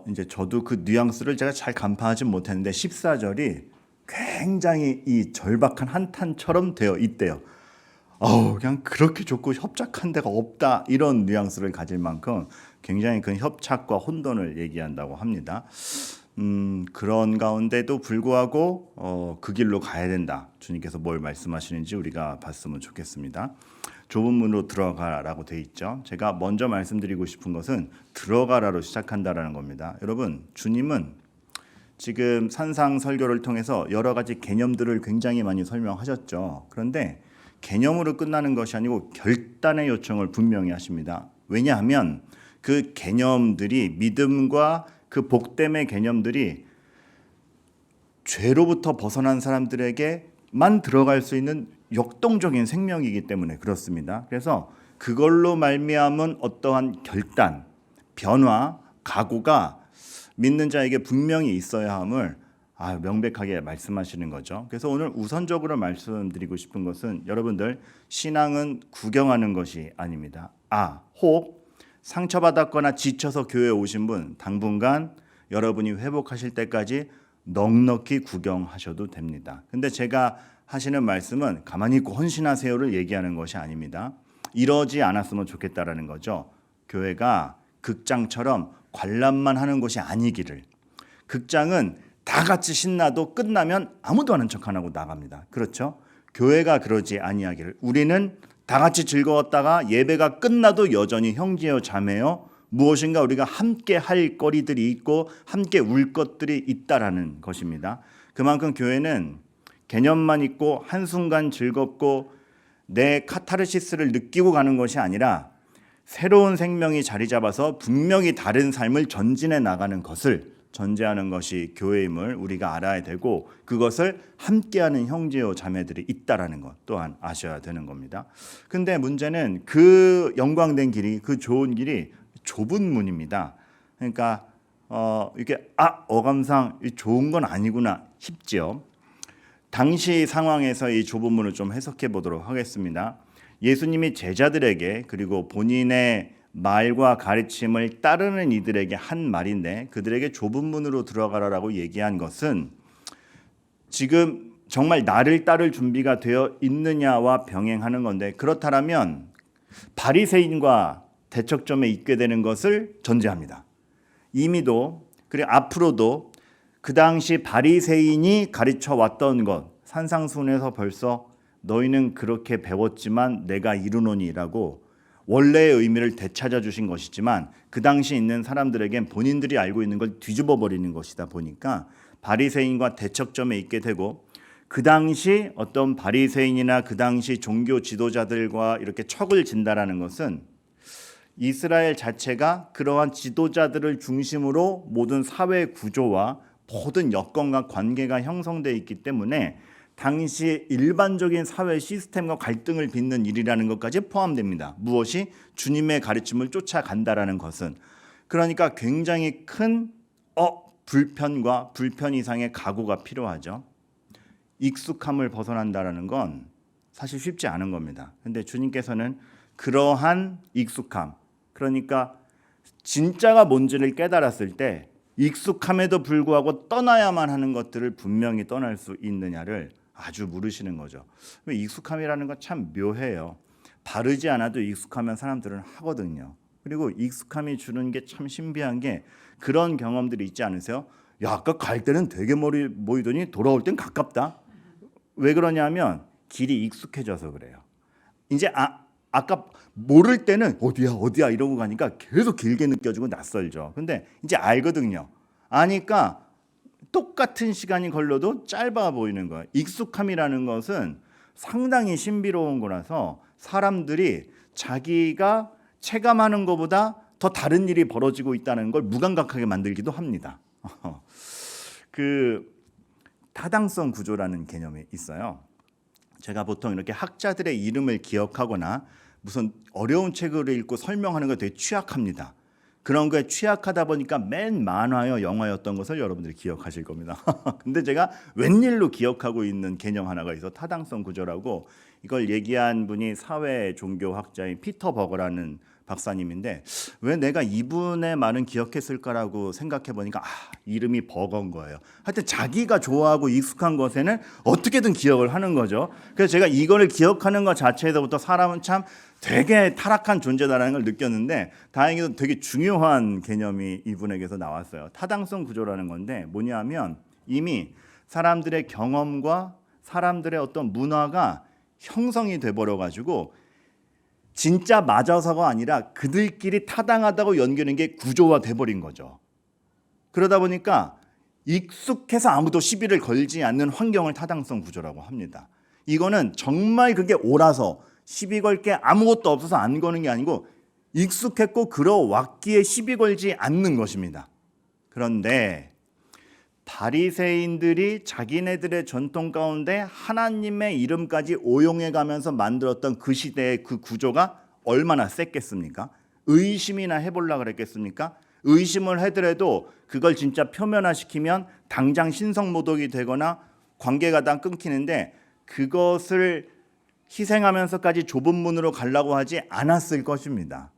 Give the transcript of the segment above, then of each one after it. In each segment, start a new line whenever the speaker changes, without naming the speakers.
이제 저도 그 뉘앙스를 제가 잘 간파하지 못했는데 14절이 굉장히 이 절박한 한탄처럼 되어 있대요. 그냥 그렇게 좋고 협착한 데가 없다, 이런 뉘앙스를 가질 만큼 굉장히 큰 협착과 혼돈을 얘기한다고 합니다. 그런 가운데도 불구하고 그 길로 가야 된다. 주님께서 뭘 말씀하시는지 우리가 봤으면 좋겠습니다. 좁은 문으로 들어가라고 돼 있죠. 제가 먼저 말씀드리고 싶은 것은 들어가라로 시작한다라는 겁니다. 여러분, 주님은 지금 산상 설교를 통해서 여러 가지 개념들을 굉장히 많이 설명하셨죠. 그런데 개념으로 끝나는 것이 아니고 결단의 요청을 분명히 하십니다. 왜냐하면 그 개념들이, 믿음과 그 복됨의 개념들이 죄로부터 벗어난 사람들에게만 들어갈 수 있는 역동적인 생명이기 때문에 그렇습니다. 그래서 그걸로 말미암은 어떠한 결단, 변화, 각오가 믿는 자에게 분명히 있어야 함을 명백하게 말씀하시는 거죠. 그래서 오늘 우선적으로 말씀드리고 싶은 것은, 여러분들, 신앙은 구경하는 것이 아닙니다. 혹 상처받았거나 지쳐서 교회에 오신 분, 당분간 여러분이 회복하실 때까지 넉넉히 구경하셔도 됩니다. 근데 제가 하시는 말씀은 가만히 있고 헌신하세요를 얘기하는 것이 아닙니다. 이러지 않았으면 좋겠다라는 거죠. 교회가 극장처럼 관람만 하는 것이 아니기를. 극장은 다 같이 신나도 끝나면 아무도 아는 척 안 하고 나갑니다. 그렇죠? 교회가 그러지 아니하기를. 우리는 다 같이 즐거웠다가 예배가 끝나도 여전히 형제여 자매여 무엇인가 우리가 함께 할 거리들이 있고 함께 울 것들이 있다라는 것입니다. 그만큼 교회는 개념만 있고 한순간 즐겁고 내 카타르시스를 느끼고 가는 것이 아니라 새로운 생명이 자리 잡아서 분명히 다른 삶을 전진해 나가는 것을 전제하는 것이 교회임을 우리가 알아야 되고, 그것을 함께하는 형제요 자매들이 있다라는 것 또한 아셔야 되는 겁니다. 근데 문제는 그 영광된 길이, 그 좋은 길이 좁은 문입니다. 그러니까 이게 어감상 좋은 건 아니구나 싶죠. 당시 상황에서 이 좁은 문을 좀 해석해 보도록 하겠습니다. 예수님이 제자들에게, 그리고 본인의 말과 가르침을 따르는 이들에게 한 말인데, 그들에게 좁은 문으로 들어가라라고 얘기한 것은 지금 정말 나를 따를 준비가 되어 있느냐와 병행하는 건데, 그렇다면 바리새인과 대척점에 있게 되는 것을 전제합니다. 이미도, 그리고 앞으로도 그 당시 바리새인이 가르쳐 왔던 것, 산상수훈에서 벌써 너희는 그렇게 배웠지만 내가 이루노니라고 원래의 의미를 되찾아 주신 것이지만, 그 당시 있는 사람들에겐 본인들이 알고 있는 걸 뒤집어 버리는 것이다 보니까 바리새인과 대척점에 있게 되고, 그 당시 어떤 바리새인이나 그 당시 종교 지도자들과 이렇게 척을 진다라는 것은 이스라엘 자체가 그러한 지도자들을 중심으로 모든 사회 구조와 모든 여건과 관계가 형성되어 있기 때문에 당시 일반적인 사회 시스템과 갈등을 빚는 일이라는 것까지 포함됩니다. 무엇이? 주님의 가르침을 쫓아간다라는 것은. 그러니까 굉장히 큰 불편과 불편 이상의 각오가 필요하죠. 익숙함을 벗어난다라는 건 사실 쉽지 않은 겁니다. 근데 주님께서는 그러한 익숙함, 그러니까 진짜가 뭔지를 깨달았을 때 익숙함에도 불구하고 떠나야만 하는 것들을 분명히 떠날 수 있느냐를 아주 물으시는 거죠. 익숙함이라는 건 참 묘해요. 바르지 않아도 익숙하면 사람들은 하거든요. 그리고 익숙함이 주는 게 참 신비한 게, 그런 경험들이 있지 않으세요? 야, 아까 갈 때는 되게 멀리 보이더니 돌아올 땐 가깝다. 왜 그러냐면 길이 익숙해져서 그래요. 이제 아까 모를 때는 어디야 이러고 가니까 계속 길게 느껴지고 낯설죠. 근데 이제 알거든요. 아니까 똑같은 시간이 걸려도 짧아 보이는 거예요. 익숙함이라는 것은 상당히 신비로운 거라서 사람들이 자기가 체감하는 것보다 더 다른 일이 벌어지고 있다는 걸 무감각하게 만들기도 합니다. 그 타당성 구조라는 개념이 있어요. 제가 보통 이렇게 학자들의 이름을 기억하거나 무슨 어려운 책을 읽고 설명하는 거 되게 취약합니다. 그런 거에 취약하다 보니까 맨 만화요, 영화였던 것을 여러분들이 기억하실 겁니다. 근데 제가 웬일로 기억하고 있는 개념 하나가 있어. 타당성 구조라고. 이걸 얘기한 분이 사회 종교학자인 피터 버거라는 박사님인데 왜 내가 이분의 말은 기억했을 거라고 생각해 보니까 이름이 버거인 거예요. 하여튼 자기가 좋아하고 익숙한 것에는 어떻게든 기억을 하는 거죠. 그래서 제가 이거를 기억하는 것 자체에서부터 사람은 참 되게 타락한 존재다라는 걸 느꼈는데 다행히도 되게 중요한 개념이 이분에게서 나왔어요. 타당성 구조라는 건데 뭐냐면 이미 사람들의 경험과 사람들의 어떤 문화가 형성이 돼버려 가지고 진짜 맞아서가 아니라 그들끼리 타당하다고 연결된 게 구조화 돼버린 거죠. 그러다 보니까 익숙해서 아무도 시비를 걸지 않는 환경을 타당성 구조라고 합니다. 이거는 정말 그게 옳아서 시비 걸 게 아무것도 없어서 안 거는 게 아니고 익숙했고 그러왔기에 시비 걸지 않는 것입니다. 그런데 바리새인들이 자기네들의 전통 가운데 하나님의 이름까지 오용해 가면서 만들었던 그 시대의 그 구조가 얼마나 셌겠습니까? 의심이나 해보려고 그랬겠습니까? 의심을 하더라도 그걸 진짜 표면화시키면 당장 신성모독이 되거나 관계가 다 끊기는데 그것을 희생하면서까지 좁은 문으로 가려고 하지 않았을 것입니다.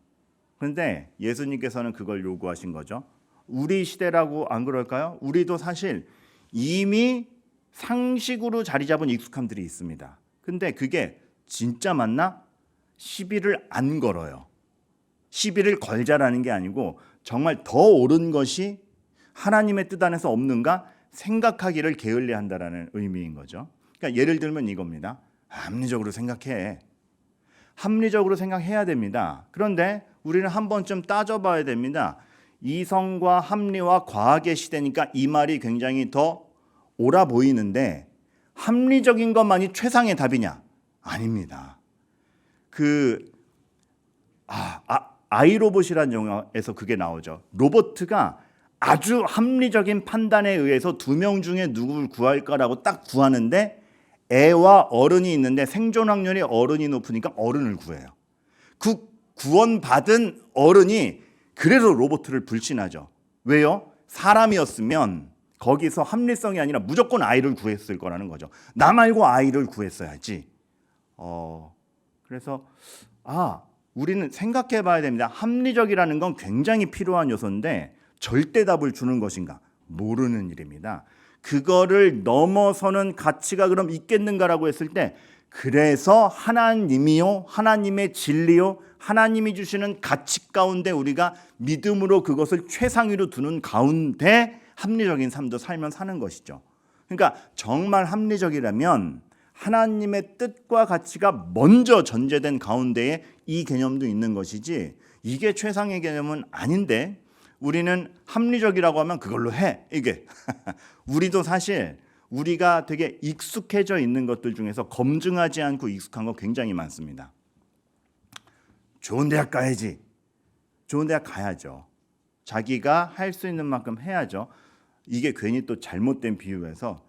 그런데 예수님께서는 그걸 요구하신 거죠. 우리 시대라고 안 그럴까요? 우리도 사실 이미 상식으로 자리 잡은 익숙함들이 있습니다. 근데 그게 진짜 맞나? 시비를 안 걸어요. 시비를 걸자라는 게 아니고 정말 더 옳은 것이 하나님의 뜻 안에서 없는가 생각하기를 게을리 한다라는 의미인 거죠. 그러니까 예를 들면 이겁니다. 합리적으로 생각해. 합리적으로 생각해야 됩니다. 그런데 우리는 한 번쯤 따져봐야 됩니다. 이성과 합리와 과학의 시대니까 이 말이 굉장히 더 옳아 보이는데 합리적인 것만이 최상의 답이냐? 아닙니다. 아이로봇이라는 영화에서 그게 나오죠. 로봇가 아주 합리적인 판단에 의해서 2명 중에 누구를 구할까라고 딱 구하는데 애와 어른이 있는데 생존 확률이 어른이 높으니까 어른을 구해요. 그 구원받은 어른이 그래서 로봇을 불신하죠. 왜요? 사람이었으면 거기서 합리성이 아니라 무조건 아이를 구했을 거라는 거죠. 나 말고 아이를 구했어야지. 그래서 우리는 생각해 봐야 됩니다. 합리적이라는 건 굉장히 필요한 요소인데 절대 답을 주는 것인가? 모르는 일입니다. 그거를 넘어서는 가치가 그럼 있겠는가라고 했을 때 그래서 하나님이요, 하나님의 진리요, 하나님이 주시는 가치 가운데 우리가 믿음으로 그것을 최상위로 두는 가운데 합리적인 삶도 살면 사는 것이죠. 그러니까 정말 합리적이라면 하나님의 뜻과 가치가 먼저 전제된 가운데에 이 개념도 있는 것이지 이게 최상의 개념은 아닌데 우리는 합리적이라고 하면 그걸로 해. 이게 우리도 사실 우리가 되게 익숙해져 있는 것들 중에서 검증하지 않고 익숙한 거 굉장히 많습니다. 좋은 대학 가야지. 좋은 대학 가야죠. 자기가 할 수 있는 만큼 해야죠. 이게 괜히 또 잘못된 비유에서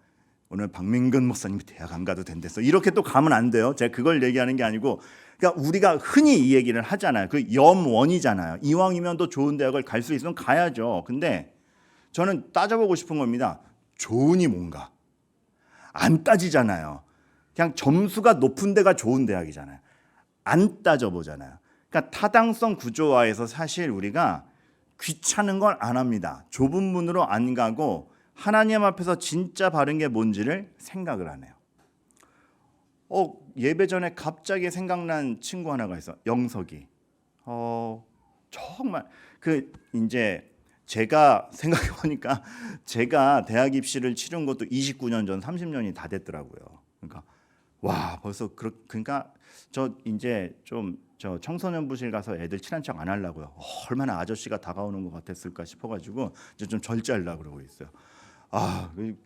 오늘 박민근 목사님이 대학 안 가도 된댔어. 이렇게 또 가면 안 돼요. 제가 그걸 얘기하는 게 아니고 그러니까 우리가 흔히 이 얘기를 하잖아요. 그 염원이잖아요. 이왕이면 또 좋은 대학을 갈 수 있으면 가야죠. 근데 저는 따져보고 싶은 겁니다. 좋은이 뭔가? 안 따지잖아요. 그냥 점수가 높은 데가 좋은 대학이잖아요. 안 따져보잖아요. 그러니까 타당성 구조화에서 사실 우리가 귀찮은 걸 안 합니다. 좁은 문으로 안 가고 하나님 앞에서 진짜 바른 게 뭔지를 생각을 안 해요. 예배 전에 갑자기 생각난 친구 하나가 있어. 영석이. 정말 이제 제가 생각해 보니까 제가 대학 입시를 치른 것도 29년 전 30년이 다 됐더라고요. 그러니까 와 벌써 그러니까 저 이제 저 청소년부실 가서 애들 친한 척 안 하려고요. 얼마나 아저씨가 다가오는 것 같았을까 싶어가지고 이제 좀 절제하려고 그러고 있어요.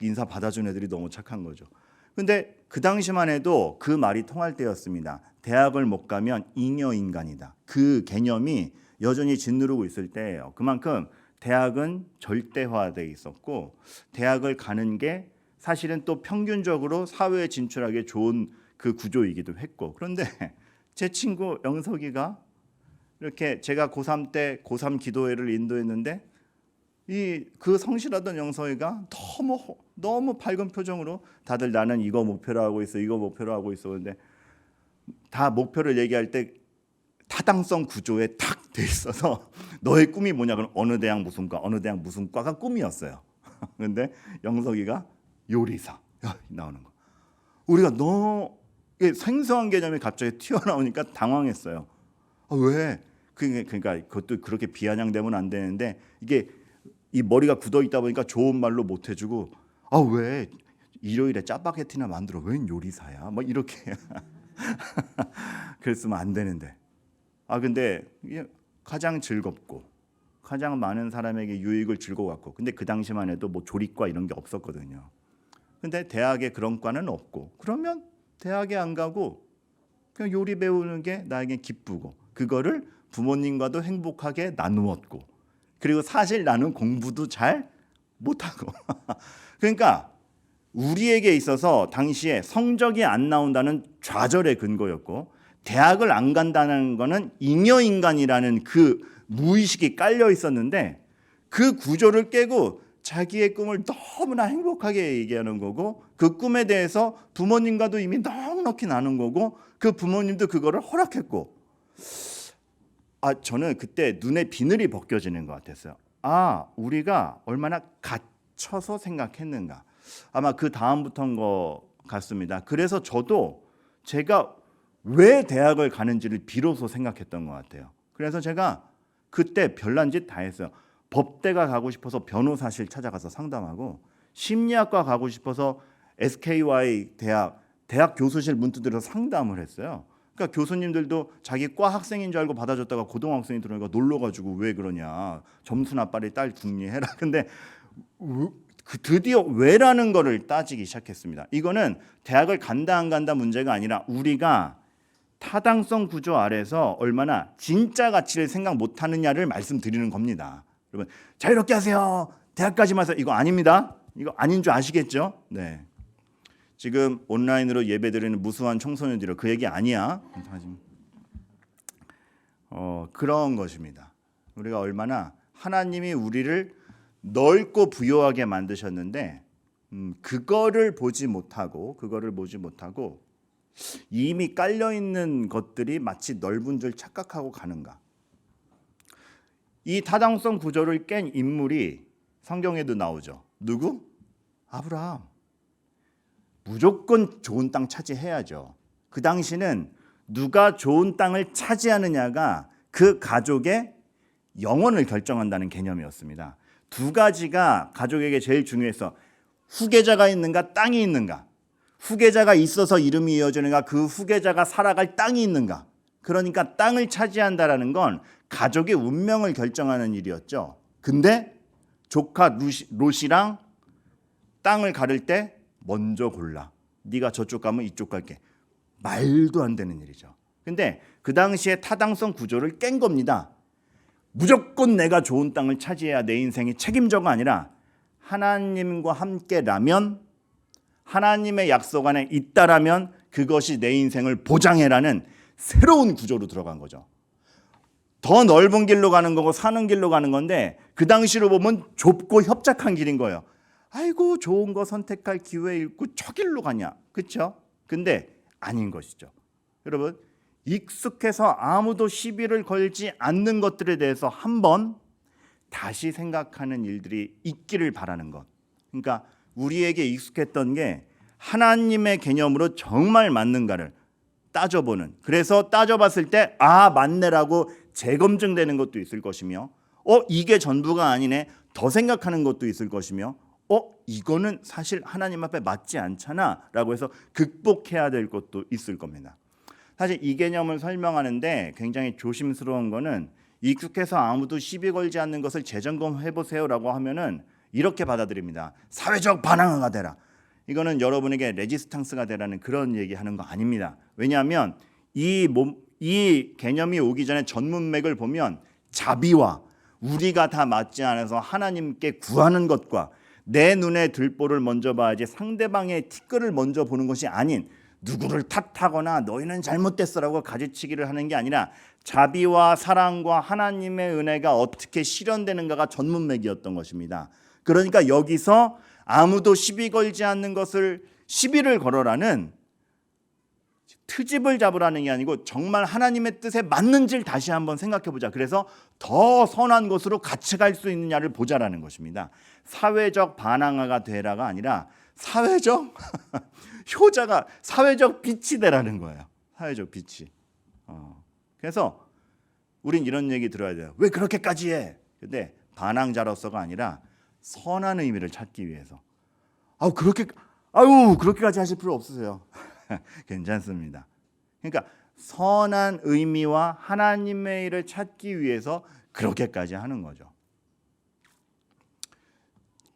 인사 받아준 애들이 너무 착한 거죠. 근데 그 당시만 해도 그 말이 통할 때였습니다. 대학을 못 가면 잉여 인간이다. 그 개념이 여전히 짓누르고 있을 때예요. 그만큼 대학은 절대화되어 있었고 대학을 가는 게 사실은 또 평균적으로 사회에 진출하기 좋은 그 구조이기도 했고 그런데 제 친구 영석이가 이렇게 제가 고3 때 고3 기도회를 인도했는데 그 성실하던 영석이가 너무 밝은 표정으로 다들 나는 이거 목표로 하고 있어 이거 목표로 하고 있어 근데 다 목표를 얘기할 때 타당성 구조에 탁 돼 있어서 너의 꿈이 뭐냐 그럼 어느 대학 무슨 과 어느 대학 무슨 과가 꿈이었어요. 근데 영석이가 요리사 나오는 거. 우리가 너무 생소한 개념이 갑자기 튀어나오니까 당황했어요. 왜? 그러니까 그것도 그렇게 비아냥되면 안 되는데 이게 이 머리가 굳어 있다 보니까 좋은 말로 못 해주고 왜 일요일에 짜파게티나 만들어 웬 요리사야? 뭐 이렇게 그랬으면 안 되는데 근데 이게 가장 즐겁고 가장 많은 사람에게 유익을 주고 갔고 근데 그 당시만 해도 뭐 조리과 이런 게 없었거든요. 근데 대학에 그런 과는 없고 그러면 대학에 안 가고 그냥 요리 배우는 게 나에게 기쁘고 그거를 부모님과도 행복하게 나누었고 그리고 사실 나는 공부도 잘 못하고 그러니까 우리에게 있어서 당시에 성적이 안 나온다는 좌절의 근거였고 대학을 안 간다는 거는 잉여인간이라는 그 무의식이 깔려 있었는데 그 구조를 깨고 자기의 꿈을 너무나 행복하게 얘기하는 거고 그 꿈에 대해서 부모님과도 이미 넉넉히 나눈 거고 그 부모님도 그거를 허락했고 저는 그때 눈에 비늘이 벗겨지는 것 같았어요. 우리가 얼마나 갇혀서 생각했는가. 아마 그 다음부터인 것 같습니다. 그래서 저도 제가 왜 대학을 가는지를 비로소 생각했던 것 같아요. 그래서 제가 그때 별난 짓 다 했어요. 법대가 가고 싶어서 변호사실 찾아가서 상담하고 심리학과 가고 싶어서 SKY 대학 교수실 문 두드려서 상담을 했어요. 그러니까 교수님들도 자기 과 학생인 줄 알고 받아줬다가 고등학생이 들어오니까 놀러가지고 왜 그러냐. 점수나 빨리 딸 궁리해라. 근데 드디어 왜라는 거를 따지기 시작했습니다. 이거는 대학을 간다 안 간다 문제가 아니라 우리가 타당성 구조 아래서 얼마나 진짜 가치를 생각 못하느냐를 말씀드리는 겁니다. 여러분 자유롭게 하세요. 대학까지만 해서 이거 아닙니다. 이거 아닌 줄 아시겠죠? 네. 지금 온라인으로 예배드리는 무수한 청소년들이 그 얘기 아니야. 그런 것입니다. 우리가 얼마나 하나님이 우리를 넓고 부요하게 만드셨는데 그거를 보지 못하고 이미 깔려 있는 것들이 마치 넓은 줄 착각하고 가는가. 이 타당성 구조를 깬 인물이 성경에도 나오죠. 누구? 아브라함. 무조건 좋은 땅 차지해야죠. 그 당시는 누가 좋은 땅을 차지하느냐가 그 가족의 영혼을 결정한다는 개념이었습니다. 두 가지가 가족에게 제일 중요해서 후계자가 있는가 땅이 있는가. 후계자가 있어서 이름이 이어지는가 그 후계자가 살아갈 땅이 있는가. 그러니까 땅을 차지한다라는 건 가족의 운명을 결정하는 일이었죠. 근데 조카 롯이랑 땅을 가를 때 먼저 골라. 네가 저쪽 가면 이쪽 갈게. 말도 안 되는 일이죠. 근데 그 당시에 타당성 구조를 깬 겁니다. 무조건 내가 좋은 땅을 차지해야 내 인생이 책임져가 아니라 하나님과 함께라면 하나님의 약속 안에 있다라면 그것이 내 인생을 보장해라는 새로운 구조로 들어간 거죠. 더 넓은 길로 가는 거고 사는 길로 가는 건데 그 당시로 보면 좁고 협착한 길인 거예요. 아이고 좋은 거 선택할 기회 잃고 저 길로 가냐. 그렇죠? 근데 아닌 것이죠. 여러분 익숙해서 아무도 시비를 걸지 않는 것들에 대해서 한번 다시 생각하는 일들이 있기를 바라는 것. 그러니까 우리에게 익숙했던 게 하나님의 개념으로 정말 맞는가를 따져보는. 그래서 따져봤을 때 맞네라고 재검증되는 것도 있을 것이며 이게 전부가 아니네 더 생각하는 것도 있을 것이며 이거는 사실 하나님 앞에 맞지 않잖아 라고 해서 극복해야 될 것도 있을 겁니다. 사실 이 개념을 설명하는데 굉장히 조심스러운 거는 익숙해서 아무도 시비 걸지 않는 것을 재점검해보세요라고 하면은 이렇게 받아들입니다. 사회적 반항아가 되라. 이거는 여러분에게 레지스탕스가 되라는 그런 얘기하는 거 아닙니다. 왜냐하면 이 개념이 오기 전에 전문맥을 보면 자비와 우리가 다 맞지 않아서 하나님께 구하는 것과 내 눈에 들보를 먼저 봐야지 상대방의 티끌을 먼저 보는 것이 아닌 누구를 탓하거나 너희는 잘못됐어라고 가지치기를 하는 게 아니라 자비와 사랑과 하나님의 은혜가 어떻게 실현되는가가 전문맥이었던 것입니다. 그러니까 여기서 아무도 시비 걸지 않는 것을 시비를 걸어라는 트집을 잡으라는 게 아니고 정말 하나님의 뜻에 맞는지를 다시 한번 생각해 보자. 그래서 더 선한 것으로 같이 갈 수 있느냐를 보자라는 것입니다. 사회적 반항아가 되라가 아니라 사회적 효자가 사회적 빛이 되라는 거예요. 사회적 빛이. 그래서 우린 이런 얘기 들어야 돼요. 왜 그렇게까지 해? 근데 반항자로서가 아니라 선한 의미를 찾기 위해서. 그렇게까지 하실 필요 없으세요. 괜찮습니다. 그러니까 선한 의미와 하나님의 일을 찾기 위해서 그렇게까지 하는 거죠.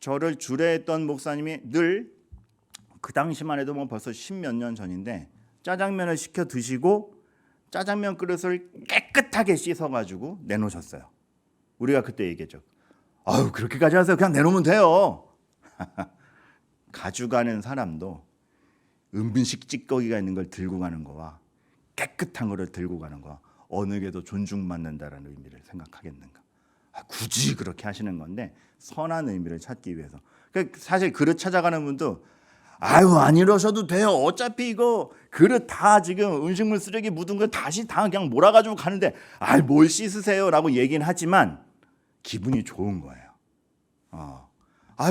저를 주례했던 목사님이 늘 그 당시만 해도 뭐 벌써 10몇 년 전인데 짜장면을 시켜 드시고 짜장면 그릇을 깨끗하게 씻어가지고 내놓으셨어요. 우리가 그때 얘기했죠. 그렇게까지 하세요. 그냥 내놓으면 돼요. 가져가는 사람도 음식 찌꺼기가 있는 걸 들고 가는 거와 깨끗한 거를 들고 가는 거와 어느 게 더 존중받는다라는 의미를 생각하겠는가. 굳이 그렇게 하시는 건데 선한 의미를 찾기 위해서. 사실 그릇 찾아가는 분도 안 이러셔도 돼요. 어차피 이거 그릇 다 지금 음식물 쓰레기 묻은 거 다시 다 그냥 몰아가지고 가는데 뭘 씻으세요라고 얘기는 하지만 기분이 좋은 거예요.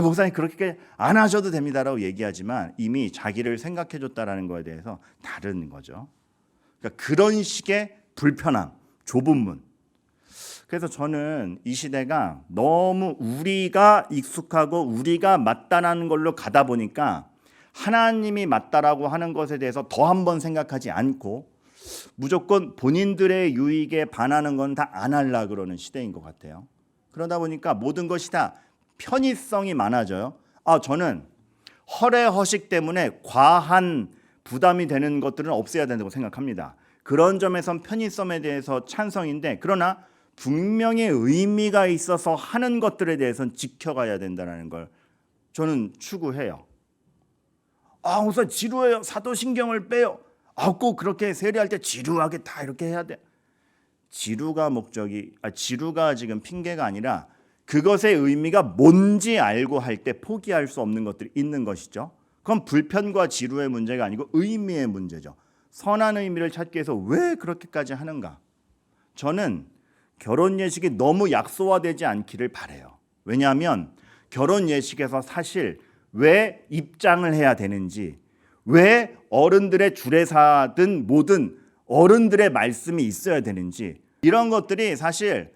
목사님 그렇게 안 하셔도 됩니다라고 얘기하지만 이미 자기를 생각해줬다라는 거에 대해서 다른 거죠. 그러니까 그런 식의 불편함, 좁은 문. 그래서 저는 이 시대가 너무 우리가 익숙하고 우리가 맞다라는 걸로 가다 보니까 하나님이 맞다라고 하는 것에 대해서 더 한 번 생각하지 않고 무조건 본인들의 유익에 반하는 건 다 안 하려고 그러는 시대인 것 같아요. 그러다 보니까 모든 것이 다 편의성이 많아져요. 저는 허례허식 때문에 과한 부담이 되는 것들은 없애야 된다고 생각합니다. 그런 점에선 편의성에 대해서 찬성인데 그러나 분명히 의미가 있어서 하는 것들에 대해서는 지켜가야 된다는 걸 저는 추구해요. 우선 지루해요. 사도신경을 빼요. 꼭 그렇게 세례할 때 지루하게 다 이렇게 해야 돼. 지루가 지금 핑계가 아니라 그것의 의미가 뭔지 알고 할 때 포기할 수 없는 것들이 있는 것이죠. 그건 불편과 지루의 문제가 아니고 의미의 문제죠. 선한 의미를 찾기 위해서 왜 그렇게까지 하는가? 저는 결혼 예식이 너무 약소화되지 않기를 바라요. 왜냐하면 결혼 예식에서 사실 왜 입장을 해야 되는지, 왜 어른들의 주례사든 뭐든 어른들의 말씀이 있어야 되는지 이런 것들이 사실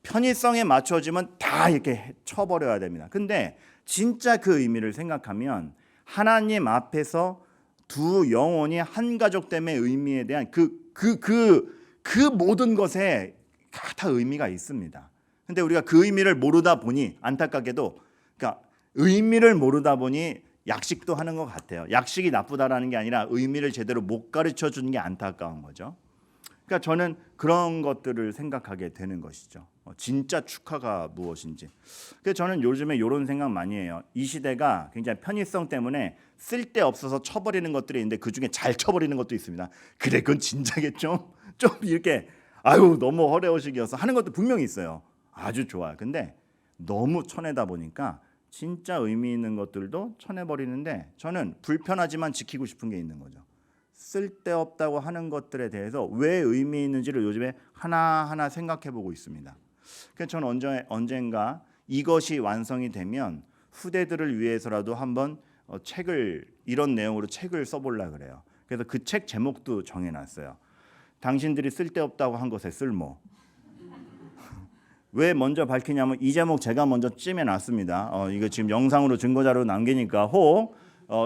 편의성에 맞춰지면 다 이렇게 쳐버려야 됩니다. 근데 진짜 그 의미를 생각하면 하나님 앞에서 두 영혼이 한 가족됨의 의미에 대한 그 모든 것에 다 의미가 있습니다. 근데 우리가 그 의미를 모르다 보니 안타깝게도 의미를 모르다 보니 약식도 하는 것 같아요. 약식이 나쁘다라는 게 아니라 의미를 제대로 못 가르쳐 주는 게 안타까운 거죠. 그러니까 저는 그런 것들을 생각하게 되는 것이죠. 진짜 축하가 무엇인지. 그래서 저는 요즘에 이런 생각 많이 해요. 이 시대가 굉장히 편의성 때문에 쓸데없어서 쳐버리는 것들이 있는데 그중에 잘 쳐버리는 것도 있습니다. 그래 그건 진작에 좀 이렇게 너무 허례허식이어서 하는 것도 분명히 있어요. 아주 좋아요. 근데 너무 쳐내다 보니까 진짜 의미 있는 것들도 쳐내버리는데 저는 불편하지만 지키고 싶은 게 있는 거죠. 쓸데없다고 하는 것들에 대해서 왜 의미 있는지를 요즘에 하나하나 생각해보고 있습니다. 그래서 저는 언젠가 이것이 완성이 되면 후대들을 위해서라도 한번 이런 내용으로 책을 써보려고 그래요. 그래서 그 책 제목도 정해놨어요. 당신들이 쓸데없다고 한 것의 쓸모. 왜 먼저 밝히냐면 이 제목 제가 먼저 찜해놨습니다. 이거 지금 영상으로 증거자료 남기니까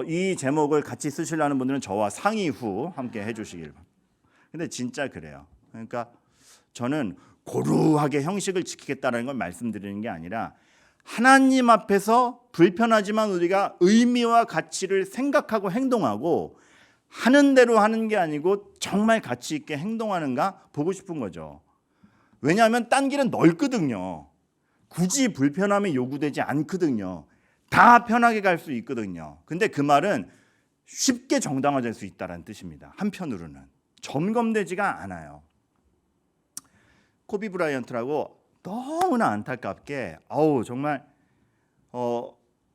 이 제목을 같이 쓰시려는 분들은 저와 상의 후 함께 해주시길 바랍니다. 근데 진짜 그래요. 그러니까 저는 고루하게 형식을 지키겠다는 걸 말씀드리는 게 아니라 하나님 앞에서 불편하지만 우리가 의미와 가치를 생각하고 행동하고 하는 대로 하는 게 아니고 정말 가치 있게 행동하는가 보고 싶은 거죠. 왜냐하면 딴 길은 넓거든요. 굳이 불편함이 요구되지 않거든요. 다 편하게 갈 수 있거든요. 근데 그 말은 쉽게 정당화될 수 있다는 뜻입니다. 한편으로는 점검되지가 않아요. 코비 브라이언트라고 너무나 안타깝게 정말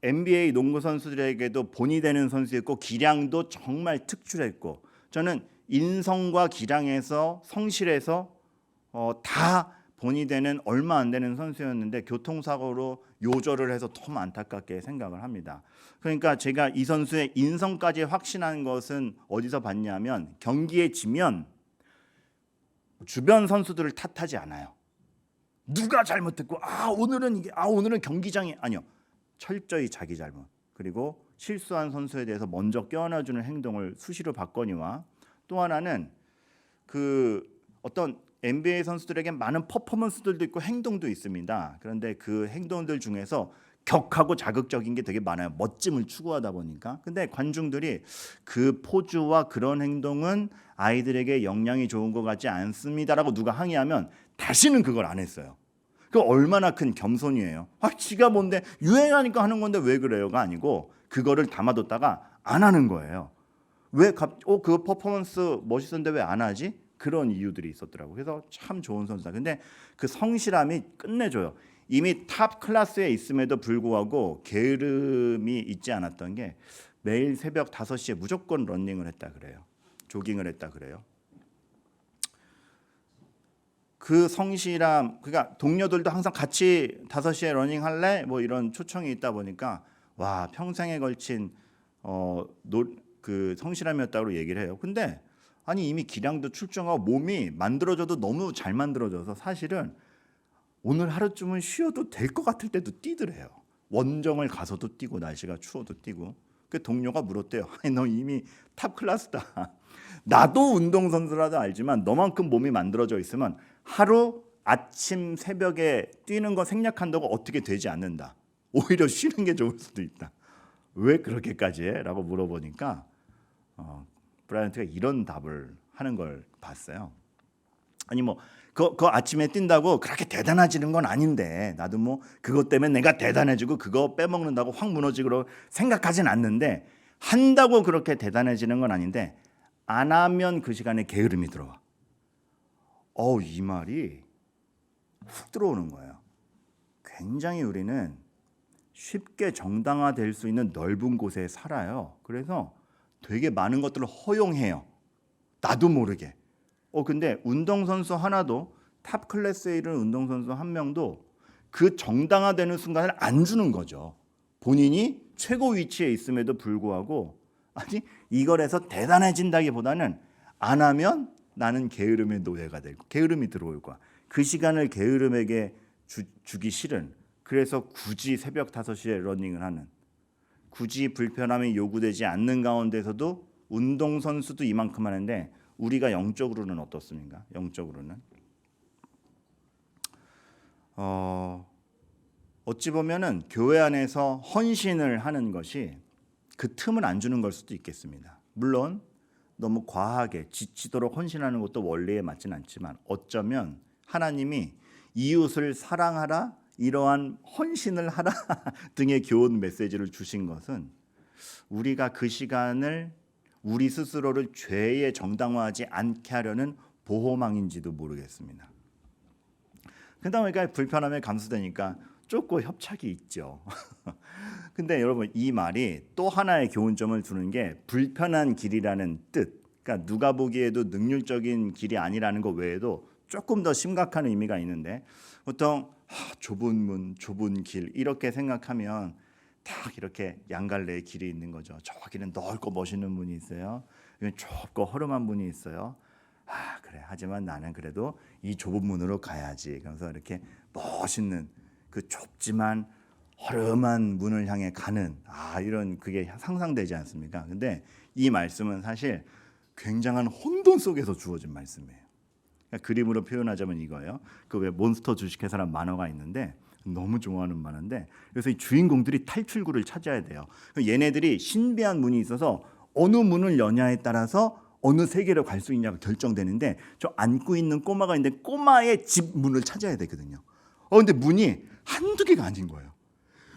NBA 농구 선수들에게도 본이 되는 선수였고 기량도 정말 특출했고 저는 인성과 기량에서 성실해서 다 본이 되는 얼마 안 되는 선수였는데 교통사고로 요절을 해서 너무 안타깝게 생각을 합니다. 그러니까 제가 이 선수의 인성까지 확신한 것은 어디서 봤냐면 경기에 지면 주변 선수들을 탓하지 않아요. 누가 잘못했고 오늘은 이게 오늘은 경기장이 아니요. 철저히 자기 잘못. 그리고 실수한 선수에 대해서 먼저 껴안아주는 행동을 수시로 봤거니와 또 하나는 그 어떤 NBA 선수들에게 많은 퍼포먼스들도 있고 행동도 있습니다. 그런데 그 행동들 중에서 격하고 자극적인 게 되게 많아요. 멋짐을 추구하다 보니까. 근데 관중들이 그 포즈와 그런 행동은 아이들에게 영향이 좋은 것 같지 않습니다라고 누가 항의하면 다시는 그걸 안 했어요. 그 얼마나 큰 겸손이에요. 지가 뭔데 유행하니까 하는 건데 왜 그래요가 아니고 그거를 담아뒀다가 안 하는 거예요. 왜 그 퍼포먼스 멋있었는데 왜 안 하지? 그런 이유들이 있었더라고요. 그래서 참 좋은 선수다. 근데 그 성실함이 끝내줘요. 이미 탑 클래스에 있음에도 불구하고 게으름이 있지 않았던 게 매일 새벽 5시에 무조건 러닝을 했다 그래요. 조깅을 했다 그래요. 그 성실함, 그러니까 동료들도 항상 같이 5시에 러닝 할래? 뭐 이런 초청이 있다 보니까 와 평생에 걸친 그 성실함이었다고 얘기를 해요. 근데 아니 이미 기량도 출중하고 몸이 만들어져도 너무 잘 만들어져서 사실은 오늘 하루쯤은 쉬어도 될 것 같을 때도 뛰더래요. 원정을 가서도 뛰고 날씨가 추워도 뛰고. 그 동료가 물었대요. 아니 너 이미 탑 클래스다. 나도 운동선수라도 알지만 너만큼 몸이 만들어져 있으면 하루 아침 새벽에 뛰는 거 생략한다고 어떻게 되지 않는다. 오히려 쉬는 게 좋을 수도 있다. 왜 그렇게까지 해? 라고 물어보니까 브라이언트가 이런 답을 하는 걸 봤어요. 아니 뭐 그 아침에 뛴다고 그렇게 대단해지는 건 아닌데 나도 뭐 그것 때문에 내가 대단해지고 그거 빼먹는다고 확 무너지고 생각하진 않는데 한다고 그렇게 대단해지는 건 아닌데 안 하면 그 시간에 게으름이 들어와. 이 말이 훅 들어오는 거예요. 굉장히 우리는 쉽게 정당화될 수 있는 넓은 곳에 살아요. 그래서 되게 많은 것들을 허용해요. 나도 모르게. 근데 운동선수 하나도 탑 클래스에 이른 운동선수 한 명도 그 정당화되는 순간을 안 주는 거죠. 본인이 최고 위치에 있음에도 불구하고 아니 이걸 해서 대단해진다기보다는 안 하면 나는 게으름의 노예가 되고 게으름이 들어올 거야. 그 시간을 게으름에게 주기 싫은 그래서 굳이 새벽 5시에 러닝을 하는 굳이 불편함이 요구되지 않는 가운데서도 운동선수도 이만큼 하는데 우리가 영적으로는 어떻습니까? 영적으로는 어찌 보면은 교회 안에서 헌신을 하는 것이 그 틈을 안 주는 걸 수도 있겠습니다. 물론 너무 과하게 지치도록 헌신하는 것도 원리에 맞지는 않지만 어쩌면 하나님이 이웃을 사랑하라 이러한 헌신을 하라 등의 교훈 메시지를 주신 것은 우리가 그 시간을 우리 스스로를 죄에 정당화하지 않게 하려는 보호망인지도 모르겠습니다. 그러다 보니까 불편함에 감수되니까 좁고 협착이 있죠. 근데 여러분 이 말이 또 하나의 교훈점을 두는 게 불편한 길이라는 뜻. 그러니까 누가 보기에도 능률적인 길이 아니라는 것 외에도 조금 더 심각한 의미가 있는데 보통 좁은 문, 좁은 길 이렇게 생각하면 딱 이렇게 양갈래의 길이 있는 거죠. 저기는 넓고 멋있는 문이 있어요. 여기 좁고 허름한 문이 있어요. 그래. 하지만 나는 그래도 이 좁은 문으로 가야지. 그래서 이렇게 멋있는 그 좁지만 허름한 문을 향해 가는 이런 그게 상상되지 않습니까? 근데 이 말씀은 사실 굉장한 혼돈 속에서 주어진 말씀이에요. 그러니까 그림으로 표현하자면 이거예요. 그 왜 몬스터 주식회사란 만화가 있는데 너무 좋아하는 만화인데 그래서 이 주인공들이 탈출구를 찾아야 돼요. 얘네들이 신비한 문이 있어서 어느 문을 여냐에 따라서 어느 세계로 갈 수 있냐가 결정되는데 저 안고 있는 꼬마가 있는데 꼬마의 집 문을 찾아야 되거든요. 근데 문이 한두 개가 아닌 거예요.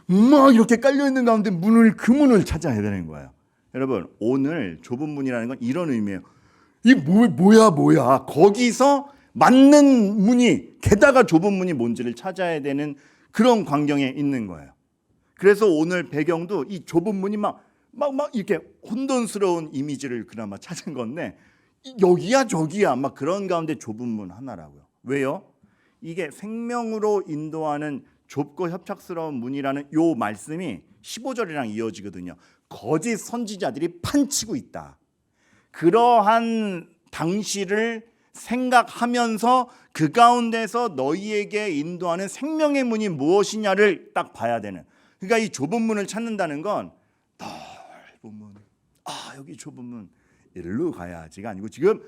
막 이렇게 깔려 있는 가운데 그 문을 찾아야 되는 거예요. 여러분 오늘 좁은 문이라는 건 이런 의미예요. 이 뭐야 거기서 맞는 문이 게다가 좁은 문이 뭔지를 찾아야 되는 그런 광경에 있는 거예요. 그래서 오늘 배경도 이 좁은 문이 막 이렇게 혼돈스러운 이미지를 그나마 찾은 건데 여기야 저기야 막 그런 가운데 좁은 문 하나라고요. 왜요? 이게 생명으로 인도하는 좁고 협착스러운 문이라는 요 말씀이 15절이랑 이어지거든요. 거짓 선지자들이 판치고 있다. 그러한 당시를 생각하면서 그 가운데서 너희에게 인도하는 생명의 문이 무엇이냐를 딱 봐야 되는. 그러니까 이 좁은 문을 찾는다는 건 넓은 문. 여기 좁은 문. 일로 가야지가 아니고 지금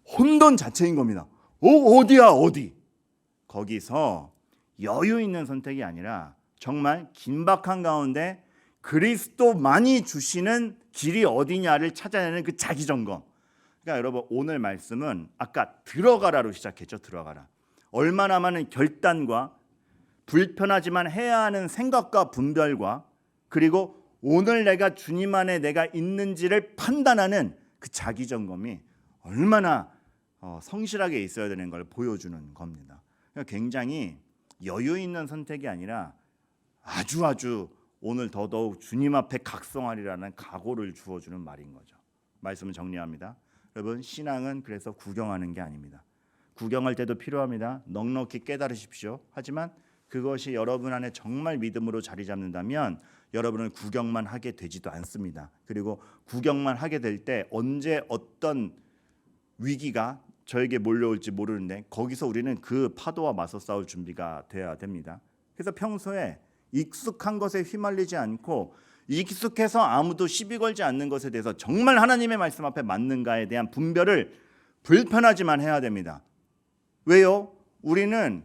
혼돈 자체인 겁니다. 어디야 어디? 거기서 여유 있는 선택이 아니라 정말 긴박한 가운데 그리스도만이 주시는 길이 어디냐를 찾아내는 그 자기 점검. 그러니까 여러분 오늘 말씀은 아까 들어가라로 시작했죠. 들어가라. 얼마나 많은 결단과 불편하지만 해야 하는 생각과 분별과 그리고 오늘 내가 주님 안에 내가 있는지를 판단하는 그 자기 점검이 얼마나 성실하게 있어야 되는 걸 보여주는 겁니다. 그러니까 굉장히 여유 있는 선택이 아니라 아주 오늘 더더욱 주님 앞에 각성하리라는 각오를 주어주는 말인 거죠. 말씀을 정리합니다. 여러분 신앙은 그래서 구경하는 게 아닙니다. 구경할 때도 필요합니다. 넉넉히 깨달으십시오. 하지만 그것이 여러분 안에 정말 믿음으로 자리 잡는다면 여러분은 구경만 하게 되지도 않습니다. 그리고 구경만 하게 될 때 언제 어떤 위기가 저에게 몰려올지 모르는데 거기서 우리는 그 파도와 맞서 싸울 준비가 돼야 됩니다. 그래서 평소에 익숙한 것에 휘말리지 않고 익숙해서 아무도 시비 걸지 않는 것에 대해서 정말 하나님의 말씀 앞에 맞는가에 대한 분별을 불편하지만 해야 됩니다. 왜요? 우리는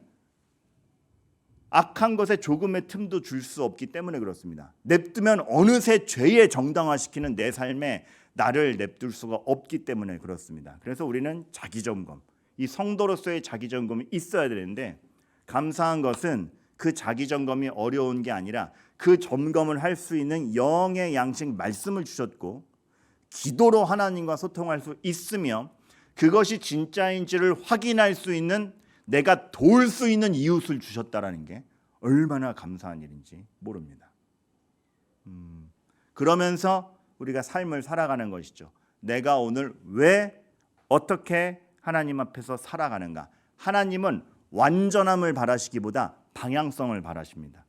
악한 것에 조금의 틈도 줄 수 없기 때문에 그렇습니다. 냅두면 어느새 죄에 정당화시키는 내 삶에 나를 냅둘 수가 없기 때문에 그렇습니다. 그래서 우리는 자기점검, 이 성도로서의 자기점검이 있어야 되는데 감사한 것은 그 자기점검이 어려운 게 아니라 그 점검을 할 수 있는 영의 양식 말씀을 주셨고 기도로 하나님과 소통할 수 있으며 그것이 진짜인지를 확인할 수 있는 내가 도울 수 있는 이웃을 주셨다라는 게 얼마나 감사한 일인지 모릅니다. 그러면서 우리가 삶을 살아가는 것이죠. 내가 오늘 왜 어떻게 하나님 앞에서 살아가는가? 하나님은 완전함을 바라시기보다 방향성을 바라십니다.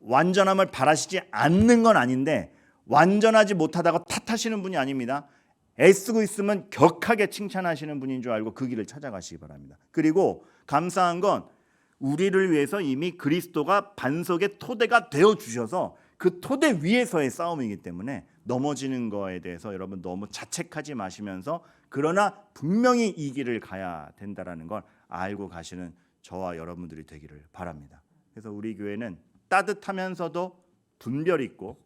완전함을 바라시지 않는 건 아닌데 완전하지 못하다고 탓하시는 분이 아닙니다. 애쓰고 있으면 격하게 칭찬하시는 분인 줄 알고 그 길을 찾아가시기 바랍니다. 그리고 감사한 건 우리를 위해서 이미 그리스도가 반석의 토대가 되어 주셔서 그 토대 위에서의 싸움이기 때문에 넘어지는 거에 대해서 여러분 너무 자책하지 마시면서 그러나 분명히 이 길을 가야 된다라는 걸 알고 가시는 저와 여러분들이 되기를 바랍니다. 그래서 우리 교회는 따뜻하면서도 분별 있고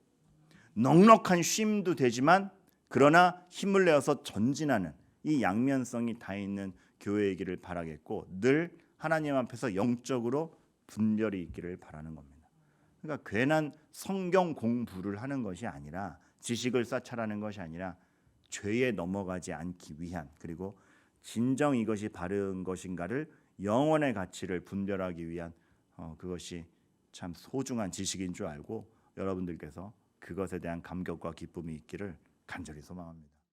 넉넉한 쉼도 되지만 그러나 힘을 내어서 전진하는 이 양면성이 다 있는 교회이기를 바라겠고 늘 하나님 앞에서 영적으로 분별이 있기를 바라는 겁니다. 그러니까 괜한 성경 공부를 하는 것이 아니라 지식을 쌓자라는 것이 아니라 죄에 넘어가지 않기 위한 그리고 진정 이것이 바른 것인가를 영혼의 가치를 분별하기 위한 그것이 참 소중한 지식인 줄 알고 여러분들께서 그것에 대한 감격과 기쁨이 있기를 간절히 소망합니다.